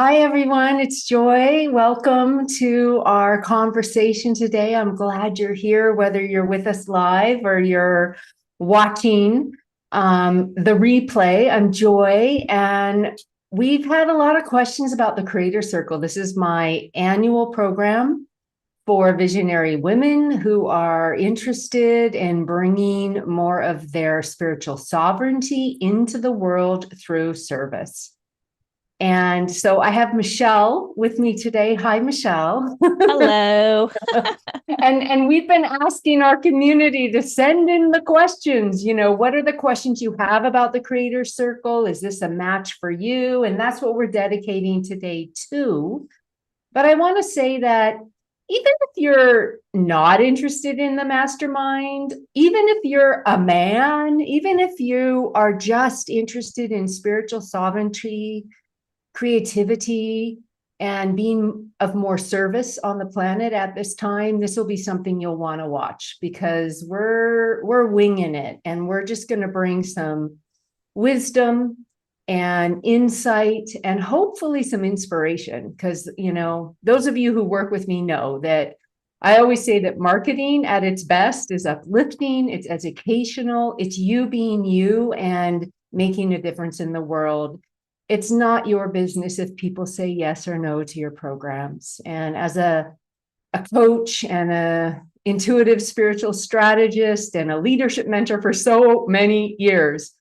Hi, everyone. It's Joy. Welcome to our conversation today. I'm glad you're here, whether you're with us live or you're watching the replay. I'm Joy, and we've had a lot of questions about the Creator Circle. This is my annual program for visionary women who are interested in bringing more of their spiritual sovereignty into the world through service. And so I have Michelle with me today. Hi, Michelle. Hello. And we've been asking our community to send in the questions. What are the questions you have about the Creator Circle? Is this a match for you? And that's what we're dedicating today to. But I want to say that even if you're not interested in the mastermind, even if you're a man, even if you are just interested in spiritual sovereignty, creativity, and being of more service on the planet at this time, this will be something you'll want to watch because we're winging it, and we're just going to bring some wisdom and insight and hopefully some inspiration, because those of you who work with me know that I always say that marketing at its best is uplifting, it's educational, it's you being you and making a difference in the world. It's not your business if people say yes or no to your programs. And as a coach and a intuitive spiritual strategist and a leadership mentor for so many years,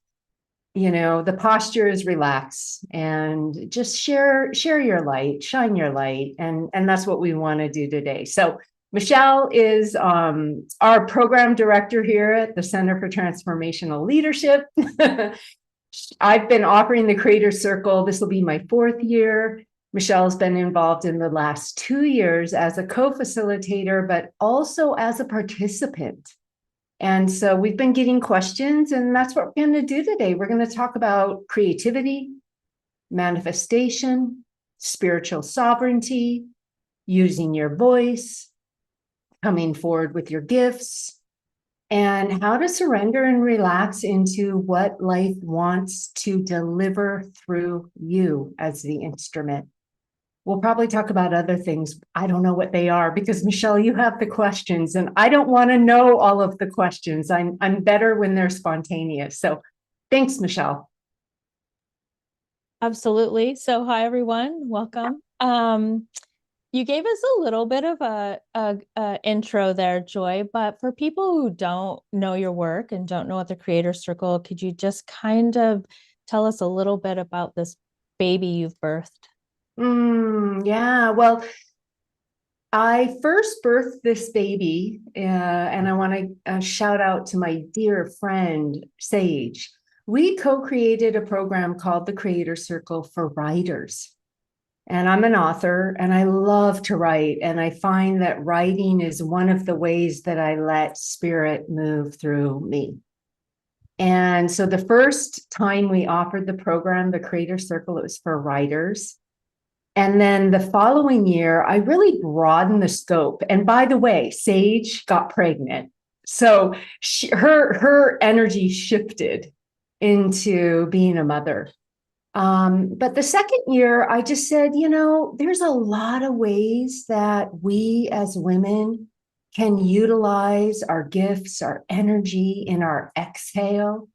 the posture is relax and just share your light, shine your light. And that's what we want to do today. So Michelle is our program director here at the Center for Transformational Leadership. I've been offering the Creator Circle. This will be my 4th year. Michelle's been involved in the last 2 years as a co-facilitator, but also as a participant. And so we've been getting questions, and that's what we're going to do today. We're going to talk about creativity, manifestation, spiritual sovereignty, using your voice, coming forward with your gifts, and how to surrender and relax into what life wants to deliver through you as the instrument. We'll probably talk about other things. I don't know what they are because, Michelle, you have the questions, and I don't want to know all of the questions. I'm better when they're spontaneous. So thanks, Michelle. Absolutely. So, hi everyone. Welcome. You gave us a little bit of a intro there, Joy, but for people who don't know your work and don't know what the Creator Circle, could you just kind of tell us a little bit about this baby you've birthed? Yeah, well, I first birthed this baby, and I want to shout out to my dear friend, Sage. We co-created a program called the Creator Circle for writers. And I'm an author, and I love to write. And I find that writing is one of the ways that I let spirit move through me. And so the first time we offered the program, the Creator Circle, it was for writers. And then the following year, I really broadened the scope. And by the way, Sage got pregnant. So her energy shifted into being a mother. But the second year, I just said, there's a lot of ways that we as women can utilize our gifts, our energy in our exhale.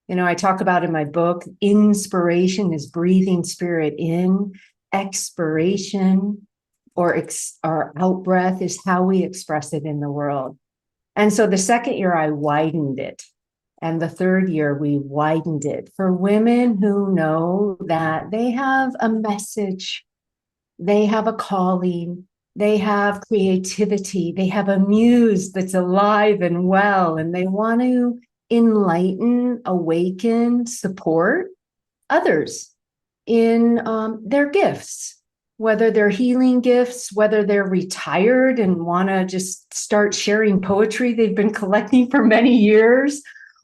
I talk about in my book, inspiration is breathing spirit in, expiration or out breath is how we express it in the world. And so the second year, I widened it. And the third year, we widened it for women who know that they have a message, they have a calling, they have creativity, they have a muse that's alive and well, and they want to enlighten, awaken, support others in their gifts, whether they're healing gifts, whether they're retired and want to just start sharing poetry they've been collecting for many years,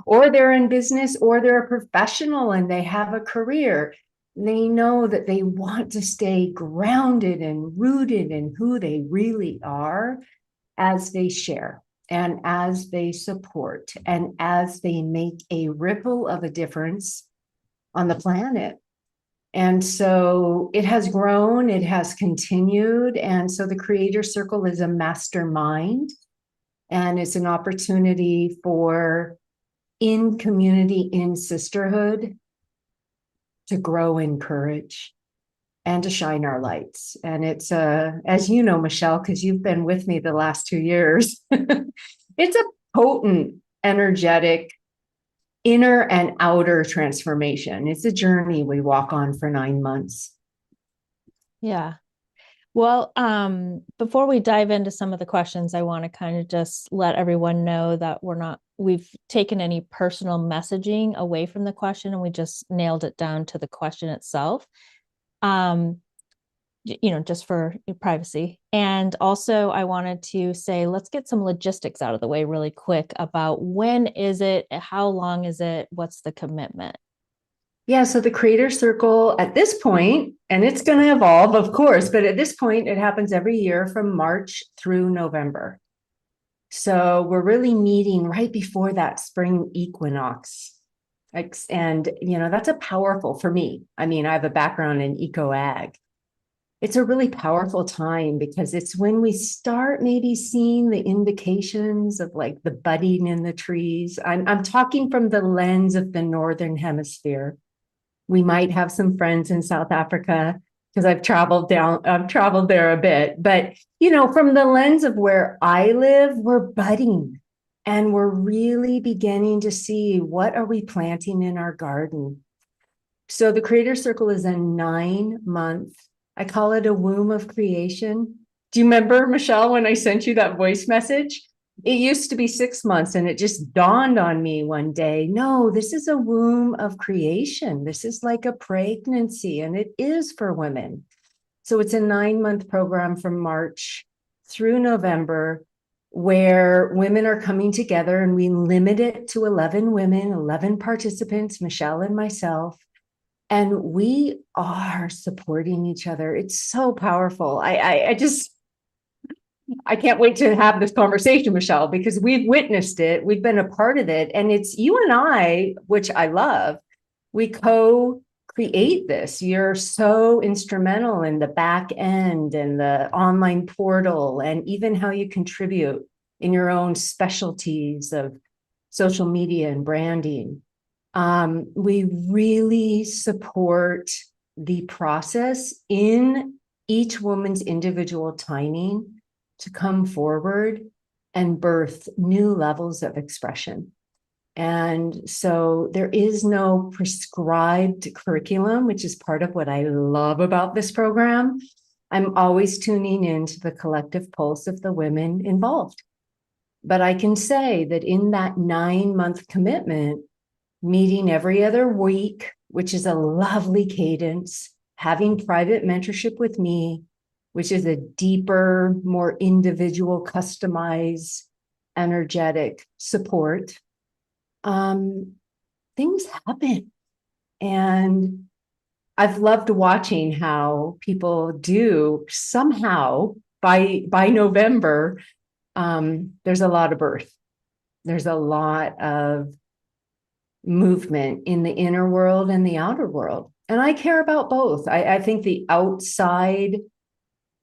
or they're in business, or they're a professional and they have a career. They know that they want to stay grounded and rooted in who they really are as they share and as they support and as they make a ripple of a difference on the planet. And so it has grown, it has continued. And so the Creator Circle is a mastermind, and it's an opportunity for in community, in sisterhood, to grow in courage and to shine our lights. And it's as you know, Michelle, because you've been with me the last 2 years, it's a potent, energetic, inner and outer transformation. It's a journey we walk on for 9 months. Yeah. Well, before we dive into some of the questions, I want to kind of just let everyone know that we've taken any personal messaging away from the question and we just nailed it down to the question itself. Just for privacy. And also I wanted to say, let's get some logistics out of the way really quick about when is it, how long is it, what's the commitment? Yeah, so the Creator Circle at this point, and it's going to evolve, of course, but at this point, it happens every year from March through November. So we're really meeting right before that spring equinox. And, that's a powerful for me. I mean, I have a background in eco ag. It's a really powerful time because it's when we start maybe seeing the indications of like the budding in the trees. I'm talking from the lens of the Northern Hemisphere. We might have some friends in South Africa because I've traveled there a bit, but from the lens of where I live, we're budding and we're really beginning to see what are we planting in our garden. So the Creator Circle is a 9-month, I call it a womb of creation. Do you remember, Michelle, when I sent you that voice message? It used to be 6 months, and it just dawned on me one day, no, this is a womb of creation. This is like a pregnancy, and it is for women. So it's a 9-month program from March through November where women are coming together, and we limit it to 11 women, 11 participants, Michelle and myself. And we are supporting each other. It's so powerful. I can't wait to have this conversation, Michelle, because we've witnessed it. We've been a part of it. And it's you and I, which I love, we co-create this. You're so instrumental in the back end and the online portal, and even how you contribute in your own specialties of social media and branding. We really support the process in each woman's individual timing to come forward and birth new levels of expression. And so there is no prescribed curriculum, which is part of what I love about this program. I'm always tuning into the collective pulse of the women involved. But I can say that in that 9-month commitment, meeting every other week, which is a lovely cadence, having private mentorship with me, which is a deeper, more individual, customized, energetic support. Things happen. And I've loved watching how people do somehow by November, there's a lot of birth. There's a lot of movement in the inner world and the outer world. And I care about both. I think the outside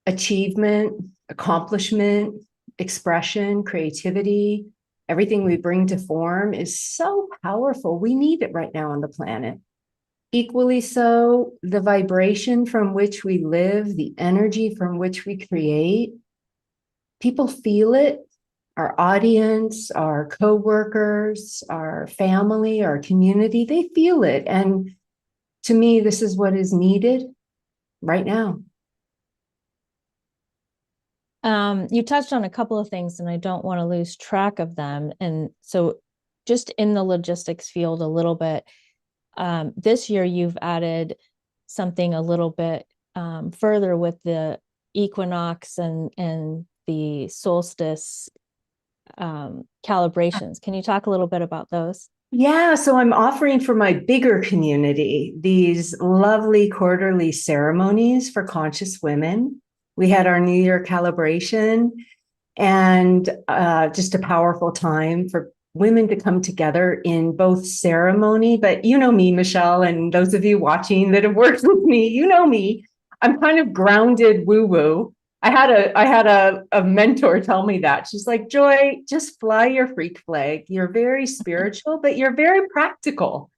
achievement, accomplishment, expression, creativity, everything we bring to form is so powerful. We need it right now on the planet. Equally so, the vibration from which we live, the energy from which we create, people feel it. Our audience, our coworkers, our family, our community, they feel it. And to me, this is what is needed right now. You touched on a couple of things, and I don't want to lose track of them. And so just in the logistics field a little bit, this year you've added something a little bit further with the equinox and the solstice calibrations. Can you talk a little bit about those? Yeah, so I'm offering for my bigger community these lovely quarterly ceremonies for conscious women. We had our New Year calibration, and just a powerful time for women to come together in both ceremony, but you know me, Michelle, and those of you watching that have worked with me, you know me. I'm kind of grounded woo-woo. I had a mentor tell me that. She's like, Joy, just fly your freak flag. You're very spiritual, but you're very practical,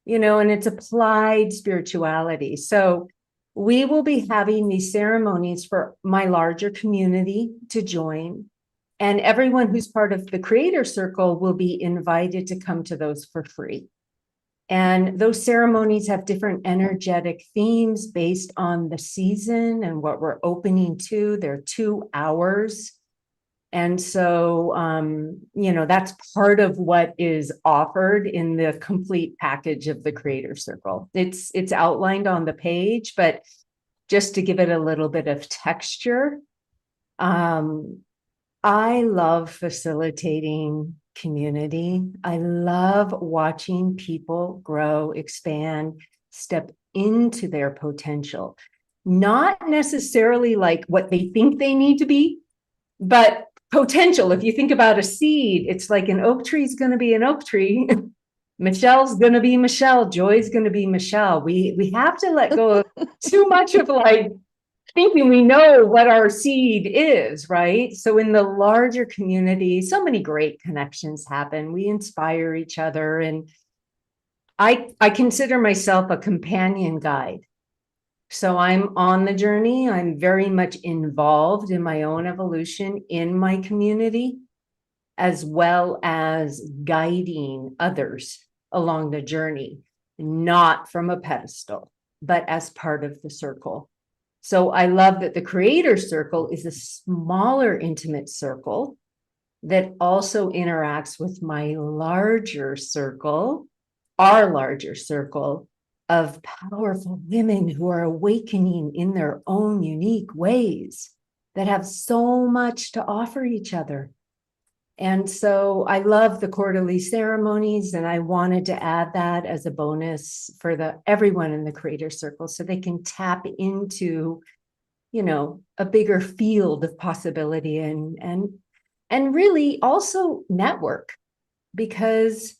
and it's applied spirituality. So we will be having these ceremonies for my larger community to join. And everyone who's part of the creator circle will be invited to come to those for free. And those ceremonies have different energetic themes based on the season and what we're opening to. They're 2 hours. And so, that's part of what is offered in the complete package of the creator circle. It's outlined on the page, but just to give it a little bit of texture, I love facilitating community. I love watching people grow, expand, step into their potential, not necessarily like what they think they need to be, but potential. If you think about a seed, it's like an oak tree is going to be an oak tree. Michelle's going to be Michelle. Joy's going to be Michelle. We have to let go of too much of like thinking we know what our seed is, right? So in the larger community, so many great connections happen. We inspire each other. And I consider myself a companion guide. So I'm on the journey. I'm very much involved in my own evolution in my community, as well as guiding others along the journey, not from a pedestal, but as part of the circle. So I love that the creator circle is a smaller, intimate circle that also interacts with my larger circle, our larger circle of powerful women who are awakening in their own unique ways that have so much to offer each other. And so I love the quarterly ceremonies, and I wanted to add that as a bonus for everyone in the creator circle so they can tap into, a bigger field of possibility and really also network, because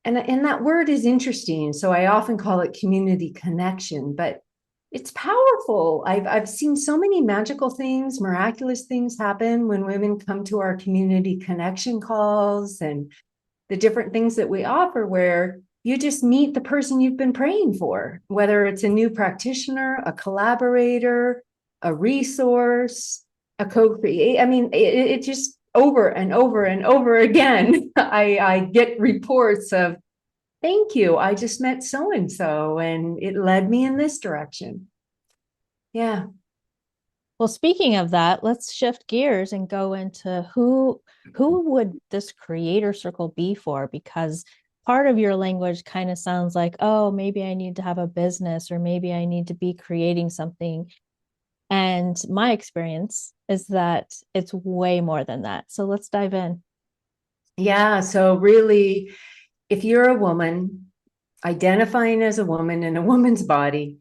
and that word is interesting. So I often call it community connection, but it's powerful. I've seen so many magical things, miraculous things happen when women come to our community connection calls and the different things that we offer, where you just meet the person you've been praying for, whether it's a new practitioner, a collaborator, a resource, a co-create. I mean, it just over and over and over again, I get reports of, thank you, I just met so-and-so and it led me in this direction. Yeah. Well, speaking of that, let's shift gears and go into who would this creator circle be for? Because part of your language kind of sounds like, oh, maybe I need to have a business, or maybe I need to be creating something. And my experience is that it's way more than that. So let's dive in. Yeah. So really, if you're a woman identifying as a woman in a woman's body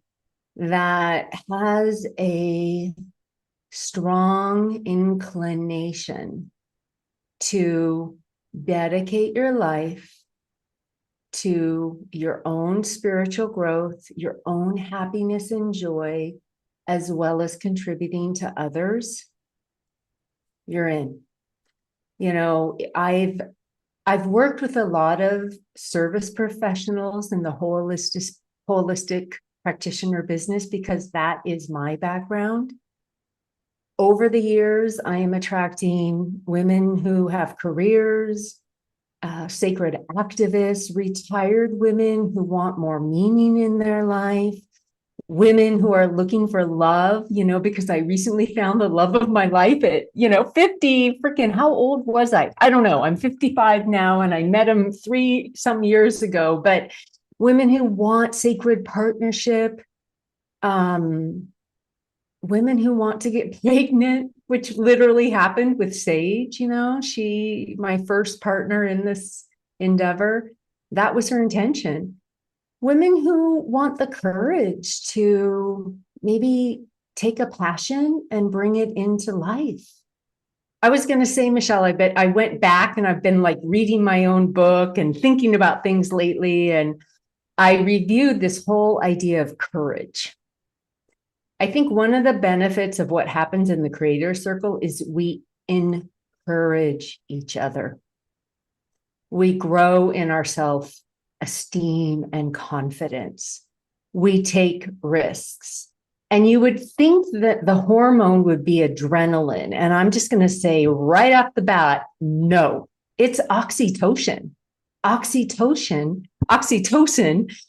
that has a strong inclination to dedicate your life to your own spiritual growth, your own happiness and joy, as well as contributing to others, you're in. I've worked with a lot of service professionals in the holistic practitioner business because that is my background. Over the years, I am attracting women who have careers, sacred activists, retired women who want more meaning in their life, women who are looking for love, because I recently found the love of my life at, 50, freaking, how old was I? I don't know. I'm 55 now, and I met him 3 some years ago, but women who want sacred partnership, women who want to get pregnant, which literally happened with Sage. My first partner in this endeavor, that was her intention. Women who want the courage to maybe take a passion and bring it into life. I was going to say, Michelle, I bet I went back and I've been like reading my own book and thinking about things lately. And I reviewed this whole idea of courage. I think one of the benefits of what happens in the creator circle is we encourage each other. We grow in our self-esteem and confidence. We take risks. And you would think that the hormone would be adrenaline. And I'm just going to say right off the bat, no, it's oxytocin. Oxytocin,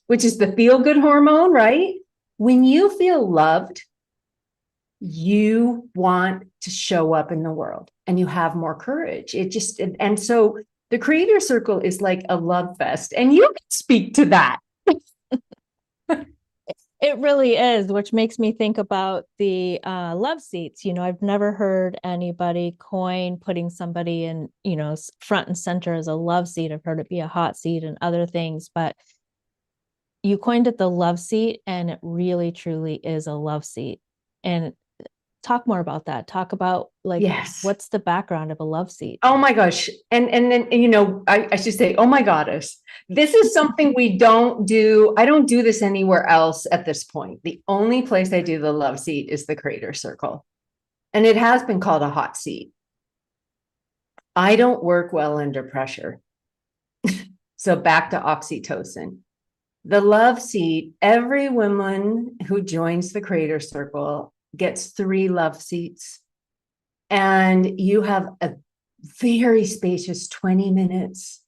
which is the feel-good hormone, right? When you feel loved, you want to show up in the world and you have more courage. And so the creator circle is like a love fest, and you can speak to that. It really is, which makes me think about the Loveseats. You know, I've never heard anybody coin putting somebody in, you know, front and center as a love seat. I've heard it be a hot seat and other things, but you coined it the love seat, and it really truly is a love seat. And talk more about that. Talk about like, Yes. what's the background of a love seat? Oh my gosh. And then, you know, I should say, oh my goddess, this is something we don't do. I don't do this anywhere else at this point. The only place I do the love seat is the creator circle. And it has been called a hot seat. I don't work well under pressure. So back to oxytocin. The love seat, every woman who joins the creator circle gets 3 love seats. And you have a very spacious 20 minutes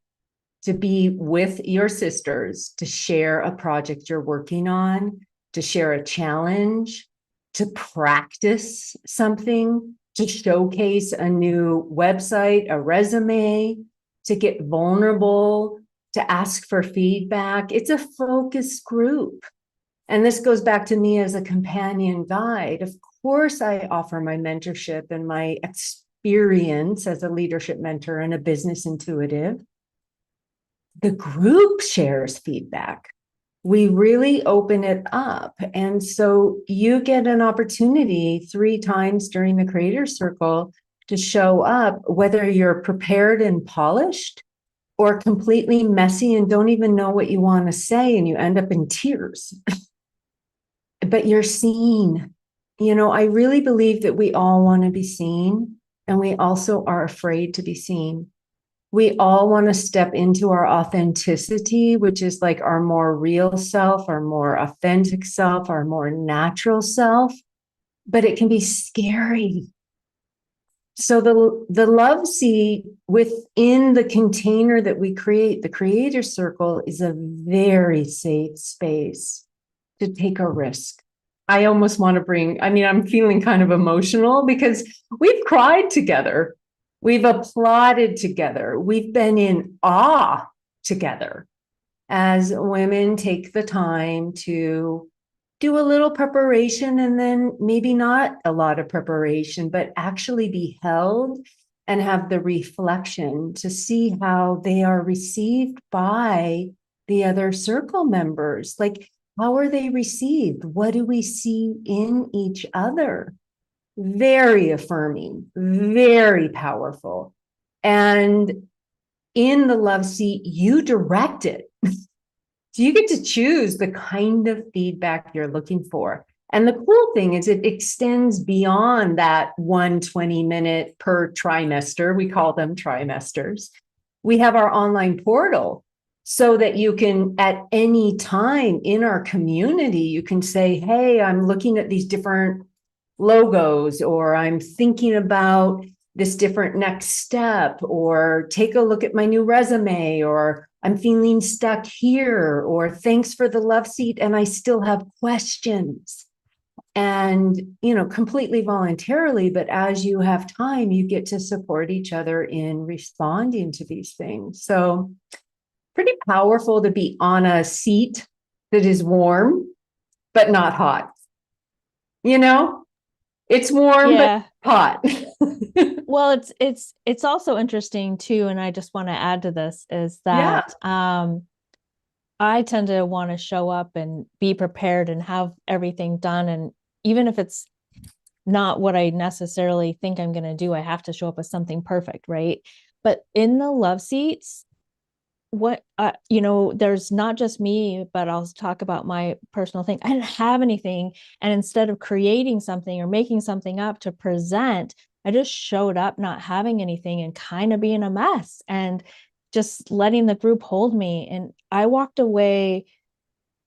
to be with your sisters, to share a project you're working on, to share a challenge, to practice something, to showcase a new website, a resume, to get vulnerable, to ask for feedback. It's a focus group. And this goes back to me as a companion guide. Of course, I offer my mentorship and my experience as a leadership mentor and a business intuitive. The group shares feedback. We really open it up. And so you get an opportunity 3 times during the creator circle to show up, whether you're prepared and polished or completely messy and don't even know what you want to say, and you end up in tears. But you're seen. You know, I really believe that we all want to be seen, and we also are afraid to be seen. We all want to step into our authenticity, which is like our more real self, our more authentic self, our more natural self, but it can be scary. So the love seat within the container that we create, the creator circle, is a very safe space to take a risk. I almost want to I'm feeling kind of emotional because we've cried together. We've applauded together. We've been in awe together as women take the time to do a little preparation, and then maybe not a lot of preparation, but actually be held and have the reflection to see how they are received by the other circle members. Like, how are they received? What do we see in each other? Very affirming, very powerful. And in the love seat, you direct it. So you get to choose the kind of feedback you're looking for. And the cool thing is it extends beyond that 120-minute per trimester. We call them trimesters. We have our online portal so that you can, at any time in our community, you can say, hey, I'm looking at these different logos, or I'm thinking about this different next step, or take a look at my new resume, or I'm feeling stuck here, or thanks for the love seat and I still have questions. And, you know, completely voluntarily, but as you have time, you get to support each other in responding to these things. So pretty powerful to be on a seat that is warm, but not hot. You know, it's warm, Yeah. but hot. Well, it's also interesting too, and I just want to add to this is that I tend to want to show up and be prepared and have everything done. And even if it's not what I necessarily think I'm going to do. I have to show up as something perfect, right? But in the love seats, what there's not just me, but I'll talk about my personal thing. I didn't have anything, and instead of creating something or making something up to present, I just showed up not having anything and kind of being a mess and just letting the group hold me. And I walked away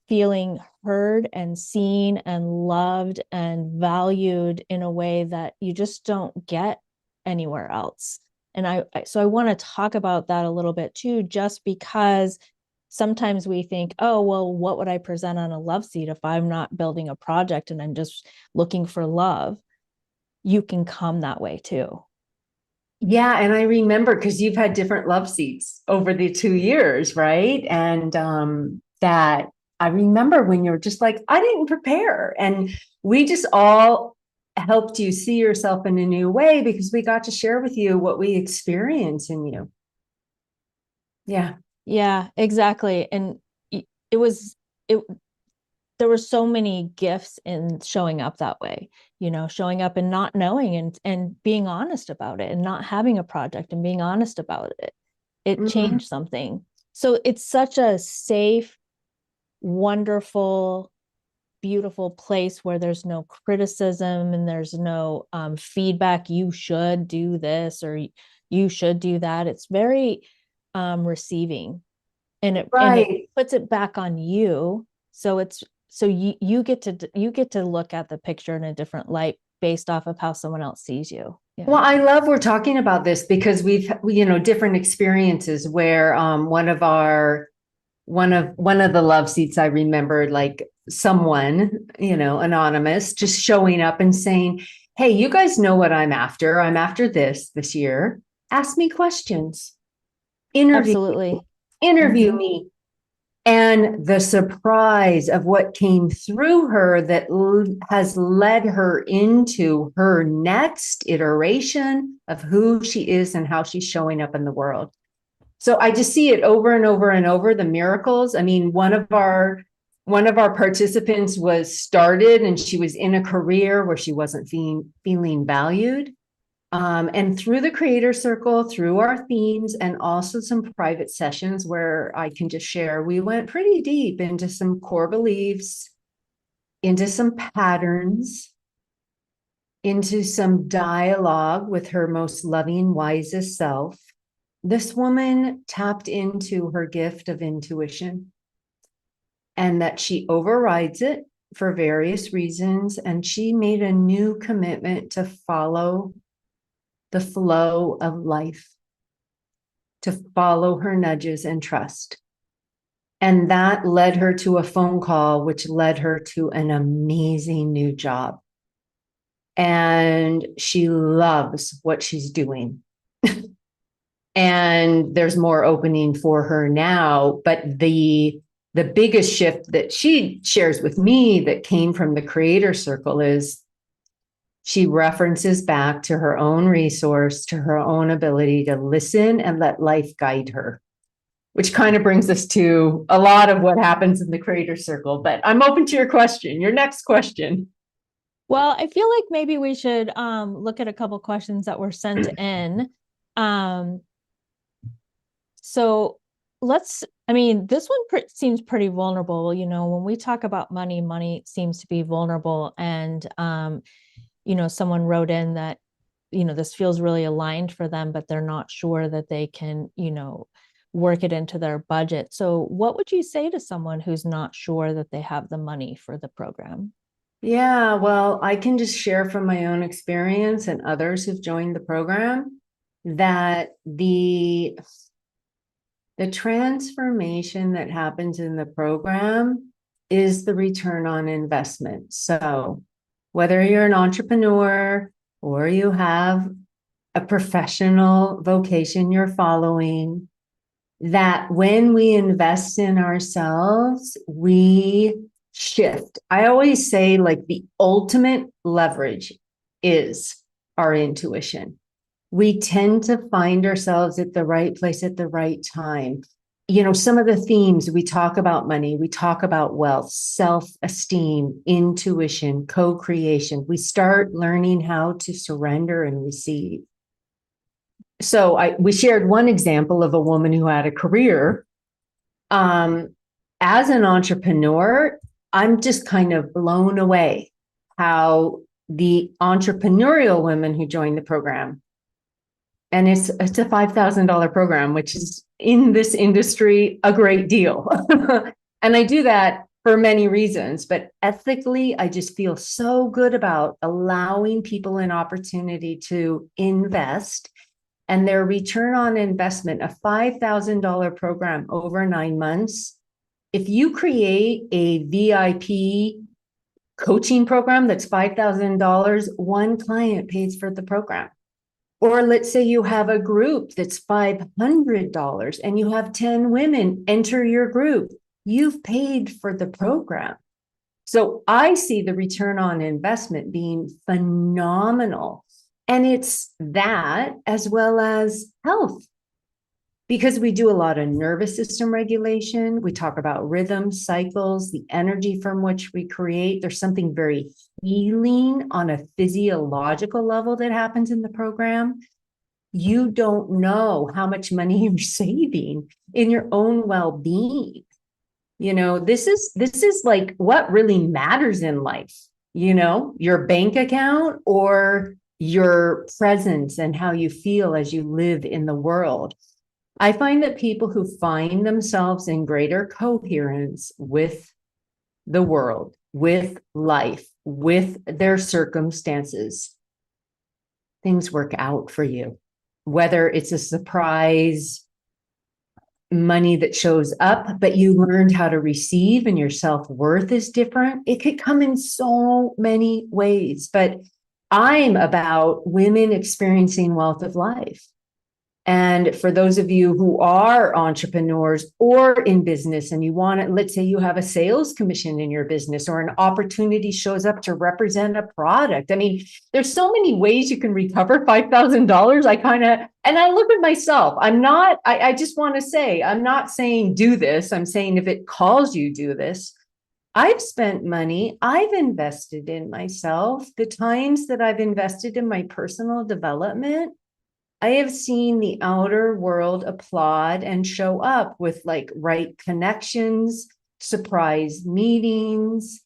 feeling heard and seen and loved and valued in a way that you just don't get anywhere else. And so I want to talk about that a little bit too, just because sometimes we think, oh, well, what would I present on a love seat if I'm not building a project and I'm just looking for love? You can come that way too. Yeah, and I remember because you've had different love seats over the 2 years, right? And that I remember when you were just like, I didn't prepare. And we just all helped you see yourself in a new way because we got to share with you what we experience in you. Yeah. Yeah, exactly. And it was it there were so many gifts in showing up that way, showing up and not knowing and being honest about it and not having a project and being honest about it. It changed something. So it's such a safe, wonderful, beautiful place where there's no criticism and there's no feedback. You should do this or you should do that. It's very receiving, and it puts it back on you. So you get to look at the picture in a different light based off of how someone else sees you. Yeah. Well, I love we're talking about this because we've different experiences where one of the love seats I remembered, like someone, anonymous, just showing up and saying, hey, you guys know what I'm after. I'm after this year. Ask me questions. Interview Mm-hmm. me. And the surprise of what came through her that has led her into her next iteration of who she is and how she's showing up in the world. So I just see it over and over and over, the miracles. I mean, one of our participants was started and she was in a career where she wasn't feeling valued. And through the creator circle, through our themes, and also some private sessions where I can just share, we went pretty deep into some core beliefs, into some patterns, into some dialogue with her most loving, wisest self. This woman tapped into her gift of intuition and that she overrides it for various reasons. And she made a new commitment to follow the flow of life, to follow her nudges and trust. And that led her to a phone call, which led her to an amazing new job. And she loves what she's doing. And there's more opening for her now. But the biggest shift that she shares with me that came from the creator circle is she references back to her own resource, to her own ability to listen and let life guide her, which kind of brings us to a lot of what happens in the creator circle. But I'm open to your next question. Well, I feel like maybe we should look at a couple questions that were sent in. So this one seems pretty vulnerable. When we talk about money seems to be vulnerable. And someone wrote in that, this feels really aligned for them, but they're not sure that they can, work it into their budget. So what would you say to someone who's not sure that they have the money for the program? Yeah, well, I can just share from my own experience and others who've joined the program that the transformation that happens in the program is the return on investment. So whether you're an entrepreneur or you have a professional vocation you're following, that when we invest in ourselves, we shift. I always say, like, the ultimate leverage is our intuition. We tend to find ourselves at the right place at the right time some of the themes we talk about money, we talk about wealth, self-esteem, intuition, co-creation. We start learning how to surrender and receive. So we shared one example of a woman who had a career. As an entrepreneur, I'm just kind of blown away how the entrepreneurial women who joined the program, and it's a $5,000 program, which is in this industry a great deal. And I do that for many reasons, but ethically, I just feel so good about allowing people an opportunity to invest, and their return on investment, a $5,000 program over 9 months. If you create a VIP coaching program that's $5,000, one client pays for the program. Or let's say you have a group that's $500 and you have 10 women enter your group. You've paid for the program. So I see the return on investment being phenomenal. And it's that as well as health, because we do a lot of nervous system regulation. We talk about rhythms, cycles, the energy from which we create. There's something very healing on a physiological level that happens in the program. You don't know how much money you're saving in your own well-being. This is like what really matters in life, your bank account or your presence and how you feel as you live in the world. I find that people who find themselves in greater coherence with the world, with life, with their circumstances, things work out for you. Whether it's a surprise money that shows up, but you learned how to receive and your self-worth is different. It could come in so many ways, but I'm about women experiencing wealth of life. And for those of you who are entrepreneurs or in business and you want to, let's say you have a sales commission in your business or an opportunity shows up to represent a product. I mean, there's so many ways you can recover $5,000. And I look at myself. I just want to say, I'm not saying do this. I'm saying if it calls you, do this. I've spent money. I've invested in myself. The times that I've invested in my personal development, I have seen the outer world applaud and show up with like right connections, surprise meetings,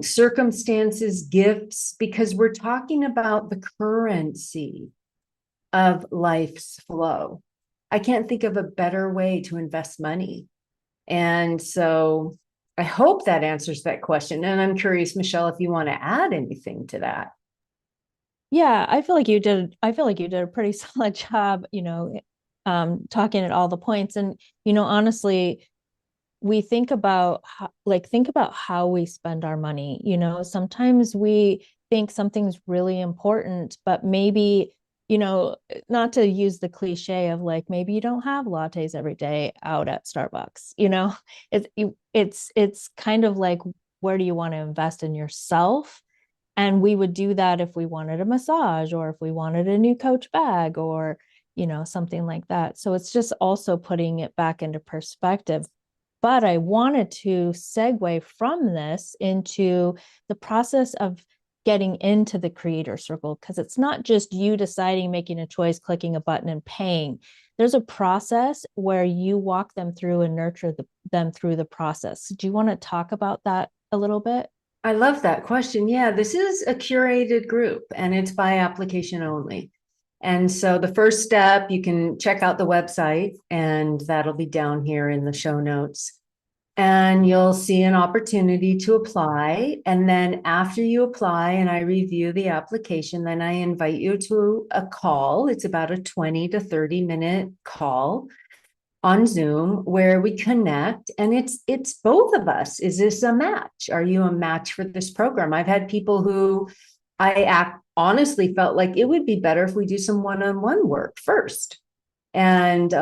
circumstances, gifts, because we're talking about the currency of life's flow. I can't think of a better way to invest money. And so I hope that answers that question. And I'm curious, Michelle, if you want to add anything to that. Yeah, I feel like you did. I feel like you did a pretty solid job, talking at all the points. And, honestly, we think about how we spend our money. Sometimes we think something's really important, but maybe, not to use the cliche of like, maybe you don't have lattes every day out at Starbucks, it's kind of like, where do you want to invest in yourself? And we would do that if we wanted a massage or if we wanted a new Coach bag or, something like that. So it's just also putting it back into perspective. But I wanted to segue from this into the process of getting into the creator circle, because it's not just you deciding, making a choice, clicking a button and paying. There's a process where you walk them through and nurture them through the process. Do you want to talk about that a little bit? I love that question. Yeah, this is a curated group and it's by application only. And so the first step, you can check out the website and that'll be down here in the show notes. And you'll see an opportunity to apply. And then after you apply and I review the application, then I invite you to a call. It's about a 20 to 30-minute call on Zoom where we connect, and it's both of us. Is this a match? Are you a match for this program? I've had people who honestly felt like it would be better if we do some one-on-one work first. And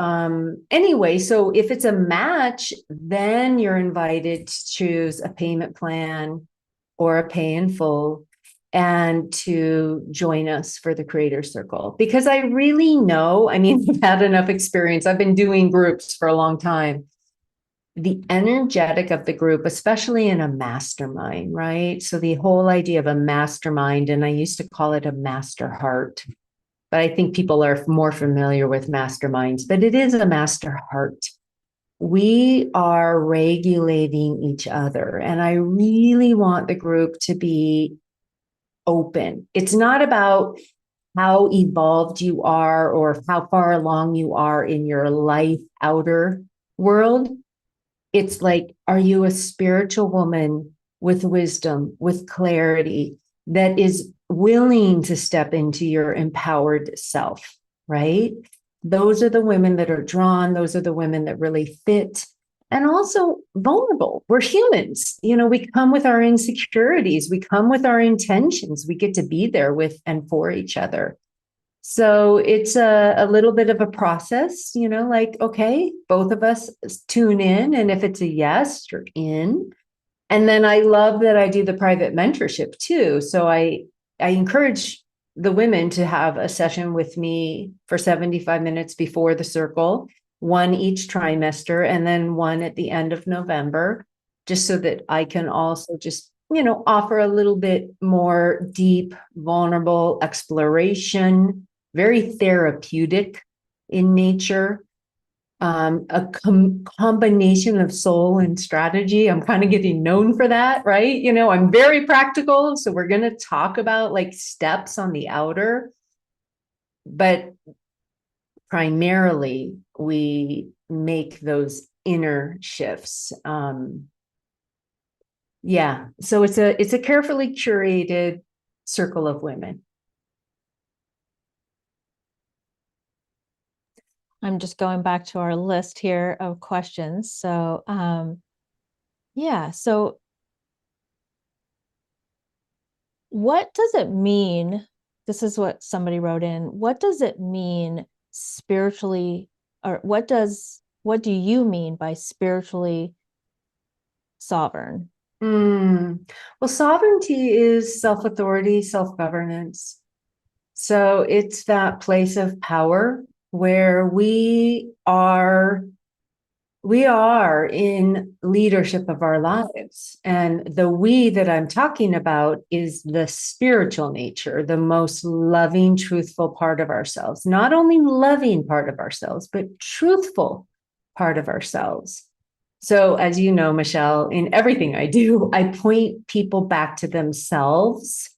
anyway, so if it's a match, then you're invited to choose a payment plan or a pay in full. and to join us for the Creator Circle. Because I really know, I mean, I've had enough experience. I've been doing groups for a long time. The energetic of the group, especially in a mastermind, right? So the whole idea of a mastermind, and I used to call it a master heart, but I think people are more familiar with masterminds, but it is a master heart. We are regulating each other. And I really want the group to be open. It's not about how evolved you are or how far along you are in your life outer world. It's like, are you a spiritual woman with wisdom, with clarity, that is willing to step into your empowered self, right? Those are the women that are drawn. Those are the women that really fit and also vulnerable. We're humans. You know, we come with our insecurities. We come with our intentions. We get to be there with and for each other. So it's a little bit of a process, you know, like, okay, both of us tune in. And if it's a yes, you're in. And then I love that I do the private mentorship too. So I encourage the women to have a session with me for 75 minutes before the circle, one each trimester, and then one at the end of November, just so that I can also just, you know, offer a little bit more deep, vulnerable exploration, very therapeutic in nature, a combination of soul and strategy. I'm kind of getting known for that, right? You know, I'm very practical. So we're going to talk about like steps on the outer, but primarily we make those inner shifts. Yeah. So it's a carefully curated circle of women. I'm just going back to our list here of questions. So, yeah. So what does it mean? This is what somebody wrote in. What does it mean spiritually, or what do you mean by spiritually sovereign? Well, sovereignty is self-authority, self-governance. So it's that place of power where we are in leadership of our lives. And the we that I'm talking about is the spiritual nature, the most loving, truthful part of ourselves. Not only loving part of ourselves, but truthful part of ourselves. So, as you know, Michelle, in everything I do, I point people back to themselves.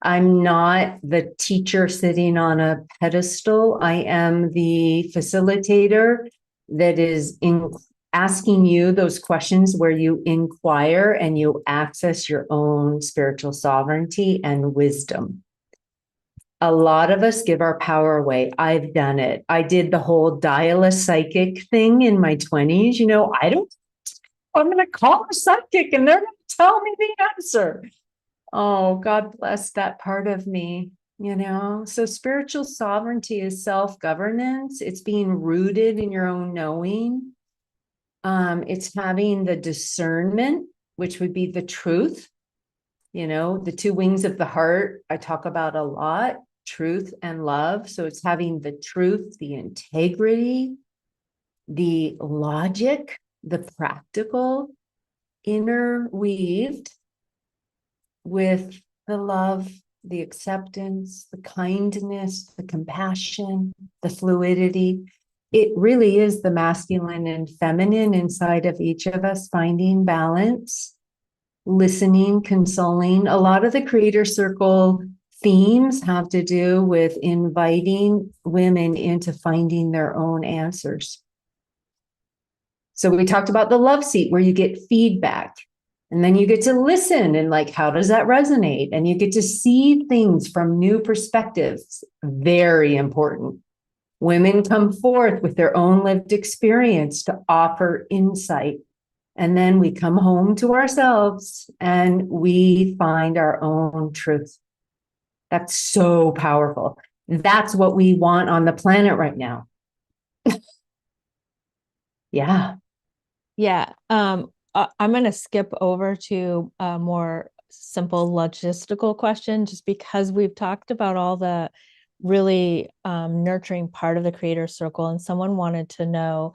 I'm not the teacher sitting on a pedestal. I am the facilitator that is asking you those questions where you inquire and you access your own spiritual sovereignty and wisdom. A lot of us give our power away. I've done it. I did the whole dial a psychic thing in my 20s. You know, I'm going to call a psychic and they're going to tell me the answer. Oh, God bless that part of me, you know? So spiritual sovereignty is self-governance. It's being rooted in your own knowing. It's having the discernment, which would be the truth. You know, the two wings of the heart, I talk about a lot, truth and love. So it's having the truth, the integrity, the logic, the practical, interweaved with the love, the acceptance, the kindness, the compassion, the fluidity. It really is the masculine and feminine inside of each of us, finding balance, listening, consoling. A lot of the Creator Circle themes have to do with inviting women into finding their own answers. So we talked about the Loveseat, where you get feedback. And then you get to listen and like, how does that resonate? And you get to see things from new perspectives. Very important. Women come forth with their own lived experience to offer insight. And then we come home to ourselves and we find our own truth. That's so powerful. That's what we want on the planet right now. Yeah. Yeah. I'm going to skip over to more simple logistical question, just because we've talked about all the really nurturing part of the creator circle, and someone wanted to know,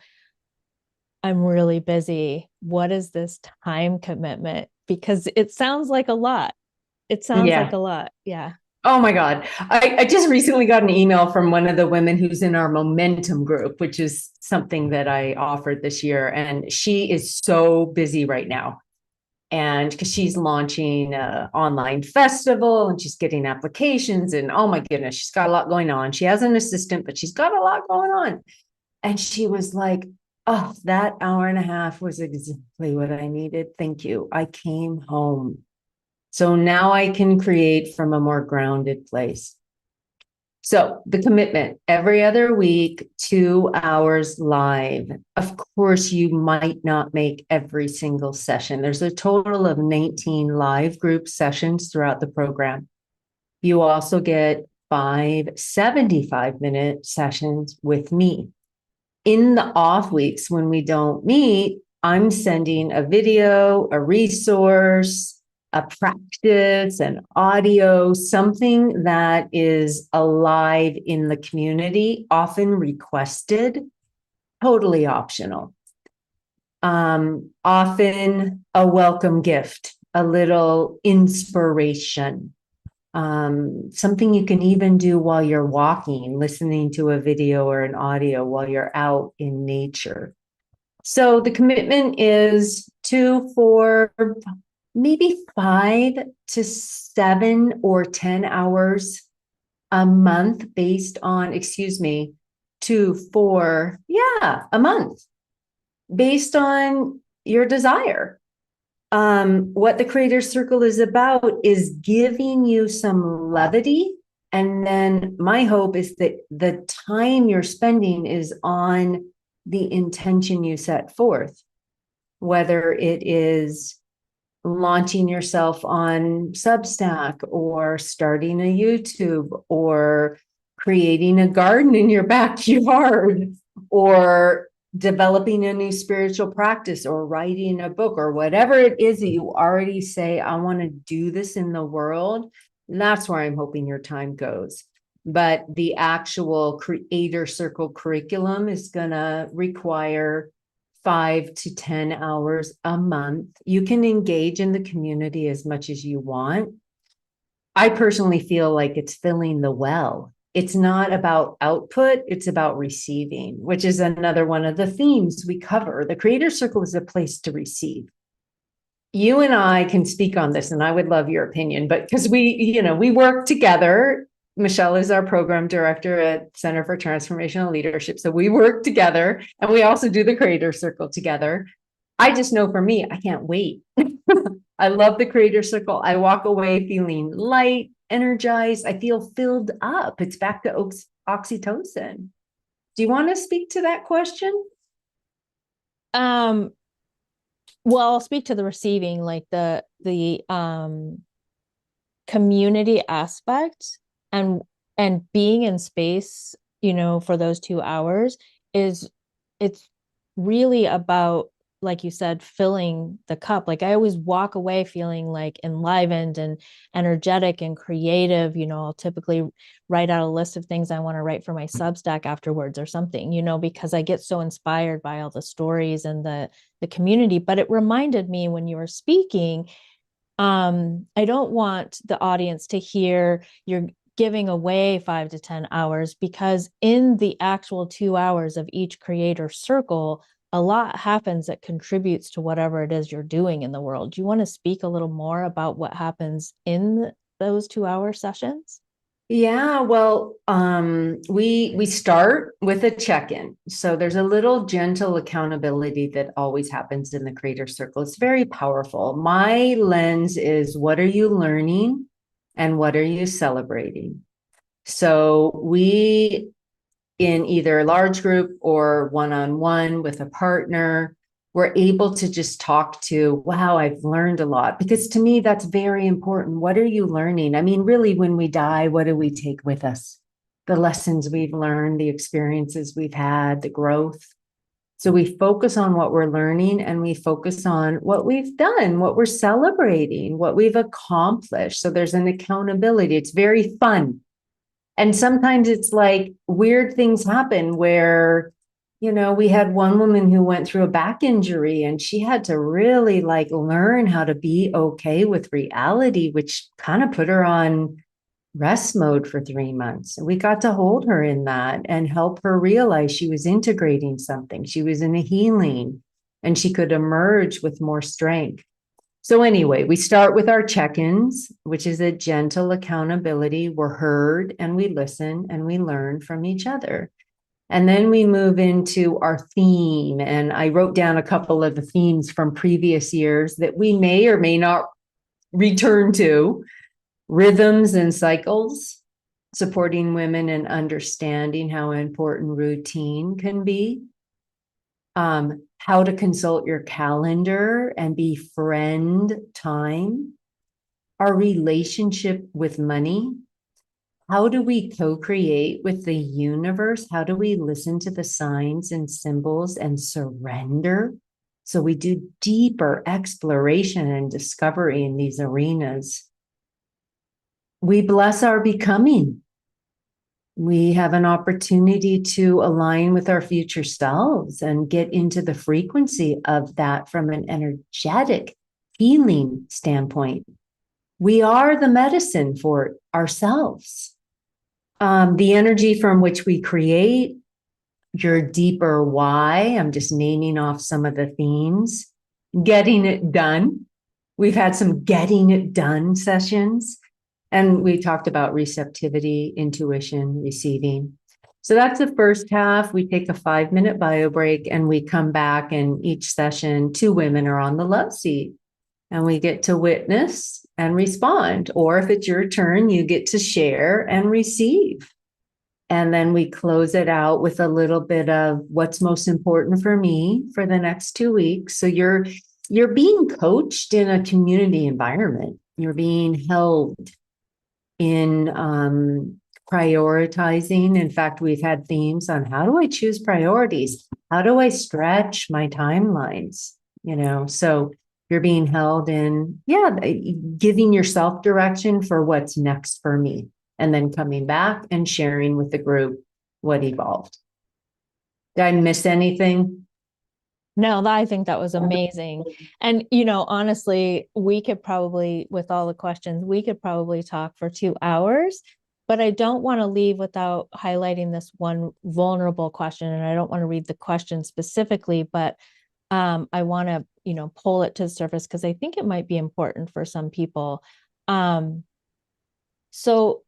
I'm really busy. What is this time commitment? Because it sounds like a lot. It sounds like Yeah. a lot. Yeah. Oh my God. I just recently got an email from one of the women who's in our momentum group, which is something that I offered this year. And she is so busy right now. And because she's launching an online festival and she's getting applications, and oh my goodness, she's got a lot going on. She has an assistant, but she's got a lot going on. And she was like, oh, that hour and a half was exactly what I needed. Thank you. I came home. So now I can create from a more grounded place. So the commitment every other week, 2 hours live. Of course, you might not make every single session. There's a total of 19 live group sessions throughout the program. You also get 5 75-minute sessions with me. In the off weeks when we don't meet, I'm sending a video, a resource, a practice, an audio, something that is alive in the community, often requested, totally optional. Often a welcome gift, a little inspiration, something you can even do while you're walking, listening to a video or an audio while you're out in nature. So the commitment is 2, 4, maybe 5 to 7 or 10 hours a month based on, 2, 4, a month based on your desire. What the Creator Circle is about is giving you some levity. And then my hope is that the time you're spending is on the intention you set forth, whether it is launching yourself on Substack or starting a YouTube or creating a garden in your backyard or developing a new spiritual practice or writing a book or whatever it is that you already say, I want to do this in the world. And that's where I'm hoping your time goes. But the actual Creator Circle curriculum is going to require 5 to 10 hours a month. You can engage in the community as much as you want. I personally feel like it's filling the well. It's not about output, it's about receiving, which is another one of the themes we cover. The Creator Circle is a place to receive. You and I can speak on this, and I would love your opinion, but because we work together. Michelle is our program director at Center for Transformational Leadership. So we work together, and we also do the Creator Circle together. I just know for me, I can't wait. I love the Creator Circle. I walk away feeling light, energized. I feel filled up. It's back to oxytocin. Do you want to speak to that question? Well, I'll speak to the receiving, like the community aspect, and being in space, for those 2 hours it's really about, like you said, filling the cup. Like I always walk away feeling like enlivened and energetic and creative. I'll typically write out a list of things I want to write for my Substack afterwards or something, because I get so inspired by all the stories and the community. But it reminded me when you were speaking, I don't want the audience to hear you're giving away 5 to 10 hours, because in the actual 2 hours of each Creator Circle, a lot happens that contributes to whatever it is you're doing in the world. Do you want to speak a little more about what happens in those 2 hour sessions? Yeah, well, we start with a check-in. So there's a little gentle accountability that always happens in the Creator Circle. It's very powerful. My lens is, what are you learning and what are you celebrating? So we, in either a large group or one-on-one with a partner, we're able to just talk to, wow, I've learned a lot. Because to me, that's very important. What are you learning? I mean, really, when we die, what do we take with us? The lessons we've learned, the experiences we've had, the growth. So we focus on what we're learning and we focus on what we've done, what we're celebrating, what we've accomplished. So there's an accountability. It's very fun. And sometimes it's like weird things happen where, we had one woman who went through a back injury and she had to really like learn how to be okay with reality, which kind of put her on rest mode for 3 months. And we got to hold her in that and help her realize she was integrating something. She was in a healing and she could emerge with more strength. So anyway, we start with our check-ins, which is a gentle accountability. We're heard and we listen and we learn from each other. And then we move into our theme. And I wrote down a couple of the themes from previous years that we may or may not return to. Rhythms and cycles, supporting women and understanding how important routine can be. How to consult your calendar and befriend time. Our relationship with money. How do we co-create with the universe? How do we listen to the signs and symbols and surrender? So we do deeper exploration and discovery in these arenas. We bless our becoming. We have an opportunity to align with our future selves and get into the frequency of that from an energetic healing standpoint. We are the medicine for ourselves. The energy from which we create, your deeper why. I'm just naming off some of the themes. Getting it done. We've had some getting it done sessions. And we talked about receptivity, intuition, receiving. So that's the first half. We take a 5-minute bio break and we come back, and each session, 2 women are on the Loveseat. And we get to witness and respond. Or if it's your turn, you get to share and receive. And then we close it out with a little bit of what's most important for me for the next 2 weeks. So you're being coached in a community environment. You're being held in prioritizing. In fact, we've had themes on how do I choose priorities? How do I stretch my timelines? So you're being held in, giving yourself direction for what's next for me, and then coming back and sharing with the group what evolved. Did I miss anything? No, I think that was amazing. And, honestly, we could probably, with all the questions, we could probably talk for 2 hours, but I don't want to leave without highlighting this one vulnerable question. And I don't want to read the question specifically, but I want to, pull it to the surface because I think it might be important for some people. So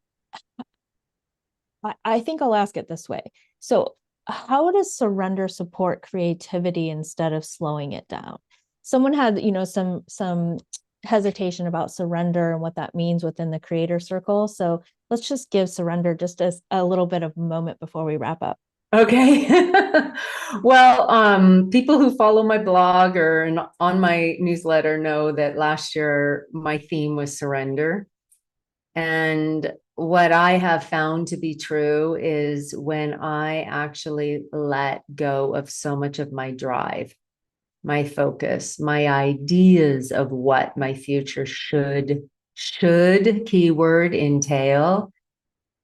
I think I'll ask it this way. So how does surrender support creativity instead of slowing it down? Someone had, some hesitation about surrender and what that means within the creator circle. So let's just give surrender just as a little bit of a moment before we wrap up. Okay. Well, people who follow my blog or on my newsletter know that last year my theme was surrender. And what I have found to be true is when I actually let go of so much of my drive, my focus, my ideas of what my future should keyword entail,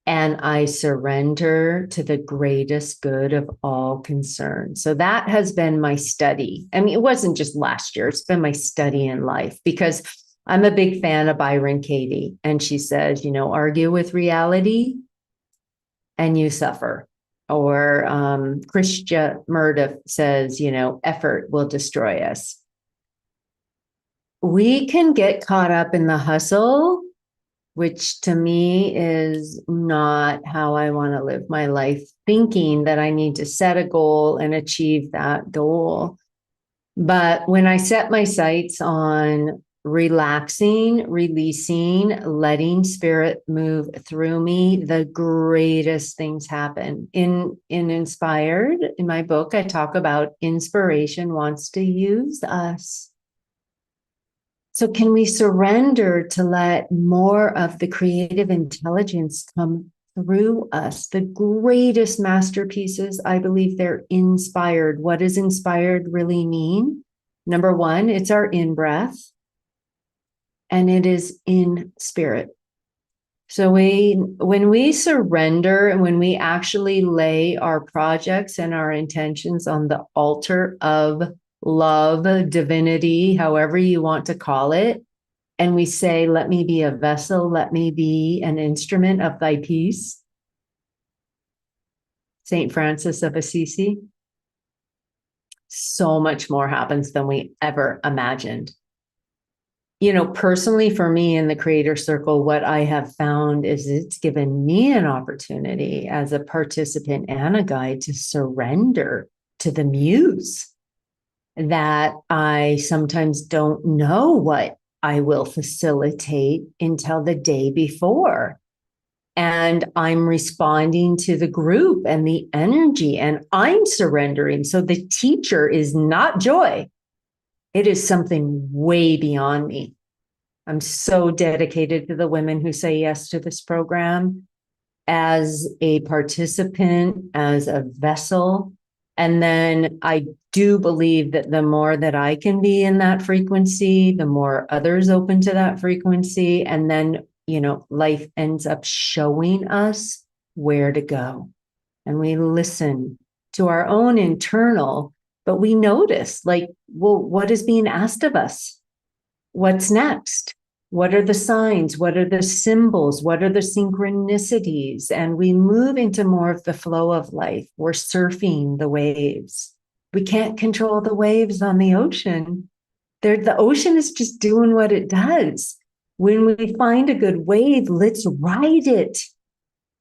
and I surrender to the greatest good of all concerned. So that has been my study. I mean, it wasn't just last year, it's been my study in life, because I'm a big fan of Byron Katie. And she says, argue with reality and you suffer. Or Krishna Murdoch says, effort will destroy us. We can get caught up in the hustle, which to me is not how I want to live my life, thinking that I need to set a goal and achieve that goal. But when I set my sights on relaxing, releasing, letting spirit move through me, the greatest things happen. In Inspired, in my book, I talk about inspiration wants to use us. So can we surrender to let more of the creative intelligence come through us. The greatest masterpieces, I believe they're inspired. What does inspired really mean? Number one, it's our in-breath, and it is in spirit. So when we surrender and when we actually lay our projects and our intentions on the altar of love, divinity, however you want to call it, and we say, let me be a vessel, let me be an instrument of thy peace. St. Francis of Assisi. So much more happens than we ever imagined. Personally, for me in the creator circle, what I have found is it's given me an opportunity as a participant and a guide to surrender to the muse that I sometimes don't know what I will facilitate until the day before. And I'm responding to the group and the energy, and I'm surrendering. So the teacher is not joy. It is something way beyond me. I'm so dedicated to the women who say yes to this program as a participant, as a vessel. And then I do believe that the more that I can be in that frequency, the more others open to that frequency. And then, life ends up showing us where to go. And we listen to our own internal, but we notice what is being asked of us? What's next? What are the signs? What are the symbols? What are the synchronicities? And we move into more of the flow of life. We're surfing the waves. We can't control the waves on the ocean. The ocean is just doing what it does. When we find a good wave, let's ride it.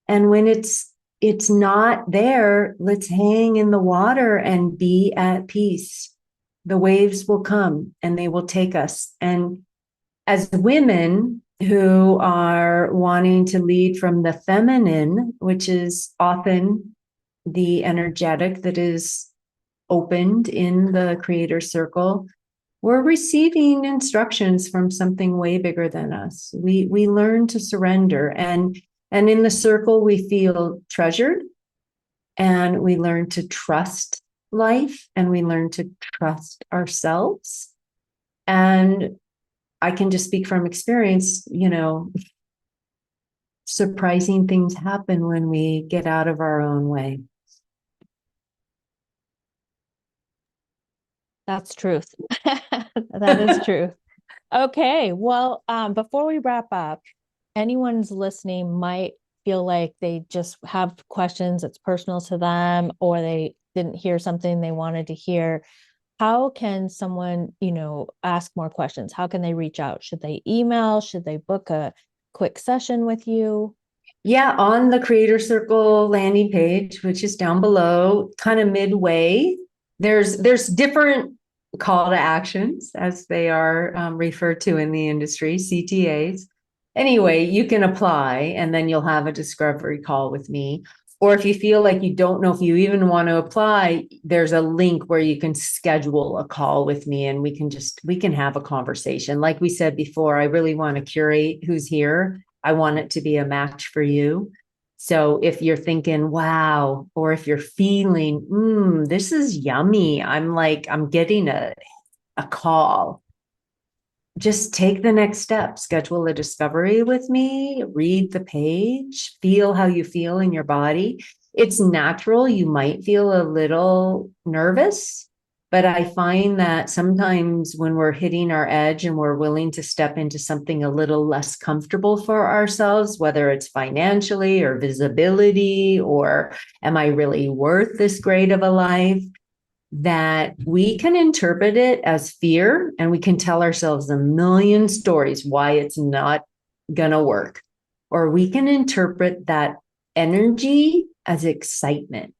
And when it's not there, let's hang in the water and be at peace. The waves will come and they will take us. And as women who are wanting to lead from the feminine, which is often the energetic that is opened in the creator circle, we're receiving instructions from something way bigger than us. We learn to surrender, and in the circle we feel treasured, and we learn to trust life, and we learn to trust ourselves. And I can just speak from experience, surprising things happen when we get out of our own way. That's truth. That is truth. Okay. Well, before we wrap up, anyone's listening might feel like they just have questions that's personal to them, or they didn't hear something they wanted to hear. How can someone, ask more questions? How can they reach out? Should they email? Should they book a quick session with you? Yeah, on the Creator Circle landing page, which is down below, kind of midway, there's different call to actions, as they are referred to in the industry, CTAs. Anyway, you can apply and then you'll have a discovery call with me. Or if you feel like you don't know if you even want to apply, there's a link where you can schedule a call with me and we can have a conversation. Like we said before, I really want to curate who's here. I want it to be a match for you. So if you're thinking, wow, or if you're feeling, this is yummy, I'm getting a call, just take the next step, schedule a discovery with me, read the page, feel how you feel in your body. It's natural. You might feel a little nervous, but I find that sometimes when we're hitting our edge and we're willing to step into something a little less comfortable for ourselves, whether it's financially or visibility, or am I really worth this great of a life? That we can interpret it as fear, and we can tell ourselves a million stories why it's not gonna work. Or we can interpret that energy as excitement.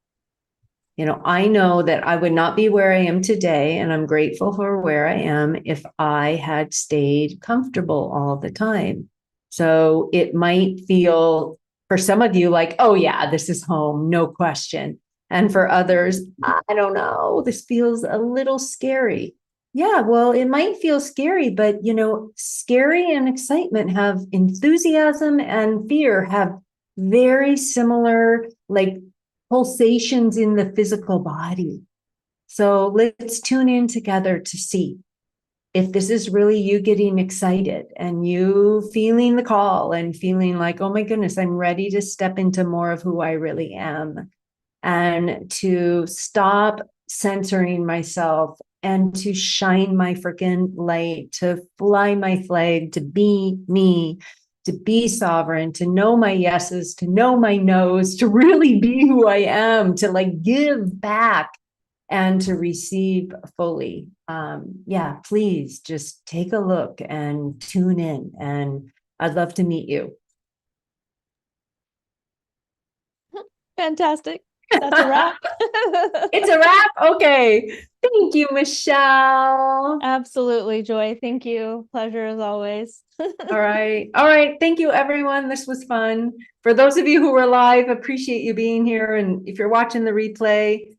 I know that I would not be where I am today, and I'm grateful for where I am, if I had stayed comfortable all the time. So it might feel for some of you like, oh yeah, this is home, no question. And for others, I don't know, this feels a little scary. Yeah, well, it might feel scary, but scary and excitement have enthusiasm, and fear have very similar, like pulsations in the physical body. So let's tune in together to see if this is really you getting excited and you feeling the call and feeling like, oh my goodness, I'm ready to step into more of who I really am, and to stop censoring myself and to shine my freaking light, to fly my flag, to be me, to be sovereign, to know my yeses, to know my nos, to really be who I am, to like give back and to receive fully. Yeah, please just take a look and tune in. And I'd love to meet you. Fantastic. That's a wrap. It's a wrap. Okay. Thank you, Michelle. Absolutely, Joy. Thank you. Pleasure as always. All right. All right. Thank you, everyone. This was fun. For those of you who were live, appreciate you being here. And if you're watching the replay,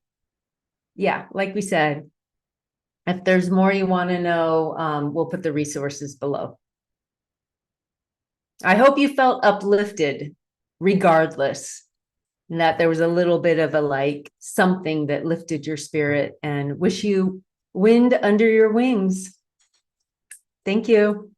yeah, like we said, if there's more you want to know, we'll put the resources below. I hope you felt uplifted regardless, and that there was a little bit of a like something that lifted your spirit, and wish you wind under your wings. Thank you.